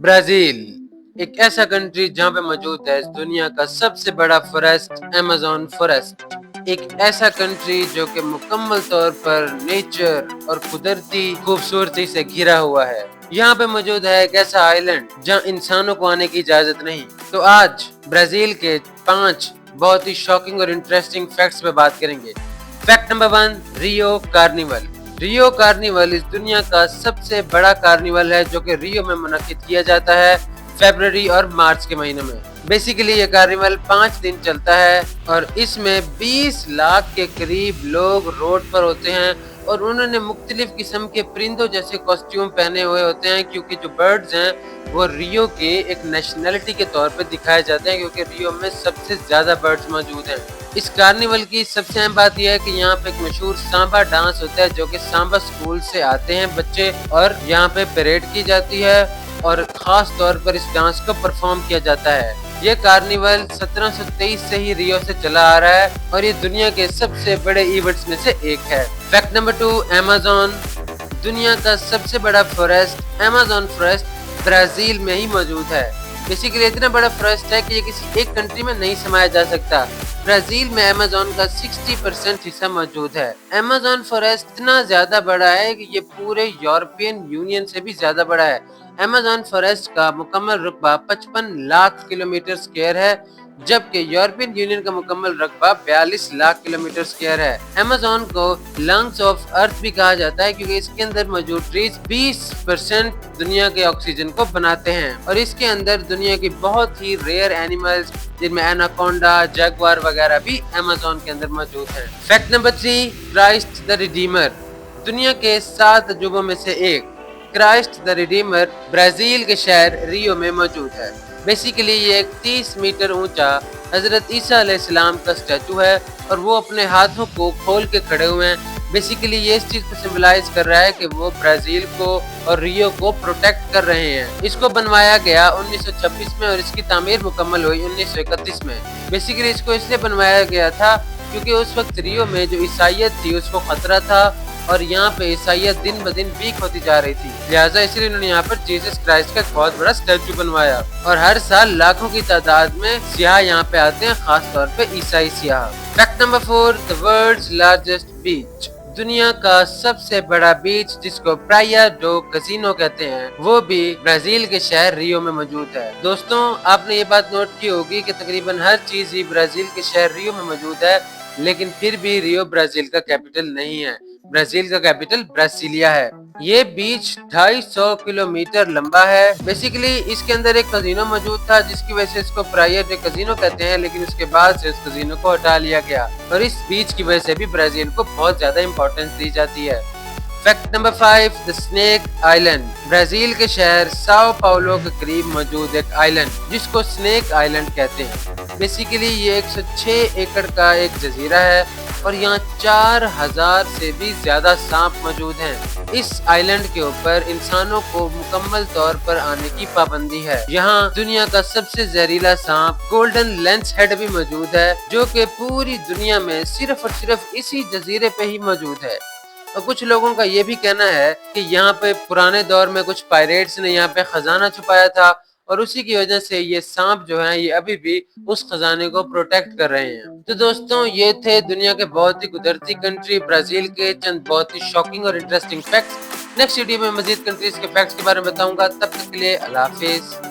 Brazil एक ऐसा country जहाँ पे मौजूद है दुनिया का सबसे बड़ा फॉरेस्ट, अमेज़न फॉरेस्ट। एक ऐसा कंट्री जो कि मुकम्मल तौर पर नेचर और कुदरती खूबसूरती से घिरा हुआ है। यहाँ पे मौजूद है एक ऐसा आइलैंड जहाँ इंसानों को आने की इजाजत नहीं। तो आज ब्राजील के 5 बहुत ही शॉकिंग और इंटरेस्टिंग फैक्ट्स पे बात करेंगे। फैक्ट नंबर 1, रियो कार्निवल। रियो कार्निवल इस दुनिया का सबसे बड़ा कार्निवल है जो कि रियो में मुनक्किद किया जाता है फरवरी और मार्च के महीने में। बेसिकली ये कार्निवल 5 दिन चलता है और इसमें 20 लाख के करीब लोग रोड पर होते हैं और उन्होंने मुख्तलिफ किस्म के परिंदों जैसे कॉस्ट्यूम पहने हुए होते हैं, क्योंकि जो बर्ड्स हैं वो रियो के एक नेशनलिटी के तौर पे दिखाए जाते हैं, क्योंकि रियो में सबसे ज्यादा बर्ड्स मौजूद हैं। इस कार्निवल की सबसे अहम बात यह है कि यहाँ पे एक मशहूर सांबा डांस होता है जो कि सांबा स्कूल से आते हैं बच्चे और यहाँ पे परेड की जाती है और खास तौर पर इस डांस को परफॉर्म किया जाता है। ये कार्निवल 1723 से ही रियो से चला आ रहा है और ये दुनिया के सबसे बड़े इवेंट्स में से एक है। Fact number 2, Amazon. दुनिया का सबसे बड़ा फॉरेस्ट अमेज़न फॉरेस्ट ब्राजील में ही मौजूद है। बेसिकली इतना बड़ा फॉरेस्ट है कि ये किसी एक कंट्री में नहीं समाया जा सकता। ब्राजील में अमेज़न का 60% हिस्सा मौजूद है। अमेज़न फॉरेस्ट इतना ज्यादा बड़ा है कि ये पूरे यूरोपियन यूनियन से भी ज्यादा बड़ा है। अमेज़न फॉरेस्ट का मुकम्मल रकबा 55 लाख किलोमीटर स्क्वायर है, जबकि यूरोपियन यूनियन का मुकम्मल रकबा 42 लाख किलोमीटर स्क्वायर है। अमेज़न को लंग्स ऑफ अर्थ भी कहा जाता है क्योंकि इसके अंदर मौजूद ट्रीज 20% दुनिया के ऑक्सीजन को बनाते हैं और इसके अंदर दुनिया की बहुत ही रेयर एनिमल्स जिनमें एनाकोंडा, जगुआर वगैरह भी अमेज़न के अंदर मौजूद हैं। Fact number 3, Christ the Redeemer. दुनिया के 7 अजूबों में से एक क्राइस्ट द रिडीमर ब्राजील के शहर रियो में मौजूद है। बेसिकली ये एक 30 मीटर ऊंचा हजरत ईसा अलैहिस्सलाम का स्टैचू है और वो अपने हाथों को खोल के खड़े हुए हैं। बेसिकली ये इस चीज को सिंबलाइज कर रहा है कि वो ब्राजील को और रियो को प्रोटेक्ट कर रहे हैं। इसको बनवाया गया 1926 में और इसकी तामीर मुकम्मल हुई 1931 में। बेसिकली इसको इसलिए बनवाया गया था क्योंकि उस वक्त रियो में जो ईसाइयत थी उसको खतरा था और यहाँ पे ईसाइयत दिन ब दिन वीक होती जा रही थी, लिहाजा इसलिए उन्होंने यहाँ पर जीसस क्राइस्ट का एक बहुत बड़ा स्टैचू बनवाया और हर साल लाखों की तादाद में सियाह यहाँ पे आते हैं, खास तौर पे ईसाई सियाह। Fact number 4, the world's largest beach. दुनिया का सबसे बड़ा बीच जिसको प्राया डो कैसिनो कहते हैं वो भी ब्राजील के शहर रियो में मौजूद है। दोस्तों, आपने ये बात नोट की होगी कि तकरीबन हर चीज ही ब्राजील के शहर रियो में मौजूद है, लेकिन फिर भी रियो ब्राजील का कैपिटल नहीं है। ब्राजील का कैपिटल ब्रासिलिया है। ये बीच 250 किलोमीटर लंबा है। बेसिकली इसके अंदर एक कजीनो मौजूद था जिसकी वजह से इसको प्रायर डे कजीनो कहते हैं, लेकिन उसके बाद से इस कजीनो को हटा लिया गया और इस बीच की वजह से भी ब्राजील को बहुत ज्यादा इंपॉर्टेंस दी जाती है। Fact number 5, the snake island. Brazil के शहर साओ पाउलो के करीब मौजूद एक आइलैंड जिसको स्नेक आइलैंड कहते हैं। बेसिकली ये 106 एकड़ का एक जजीरा है और यहाँ 4000 से भी ज्यादा सांप मौजूद हैं। इस आइलैंड के ऊपर इंसानों को मुकम्मल तौर पर आने की पाबंदी है। यहाँ दुनिया का सबसे जहरीला सांप गोल्डन लेंस हेड भी मौजूद है जो कि पूरी दुनिया में सिर्फ और सिर्फ इसी जजीरे पे ही मौजूद है। और कुछ लोगों का ये भी कहना है कि यहाँ पे पुराने दौर में कुछ पायरेट्स ने यहाँ पे खजाना छुपाया था और उसी की वजह से ये सांप जो हैं ये अभी भी उस खजाने को प्रोटेक्ट कर रहे हैं। तो दोस्तों, ये थे दुनिया के बहुत ही कुदरती कंट्री ब्राजील के चंद बहुत ही शॉकिंग और इंटरेस्टिंग फैक्ट्स। नेक्स्ट वीडियो में मजीद कंट्रीज के फैक्ट्स के बारे में बताऊंगा। तब तक के लिए अल्लाह हाफिज।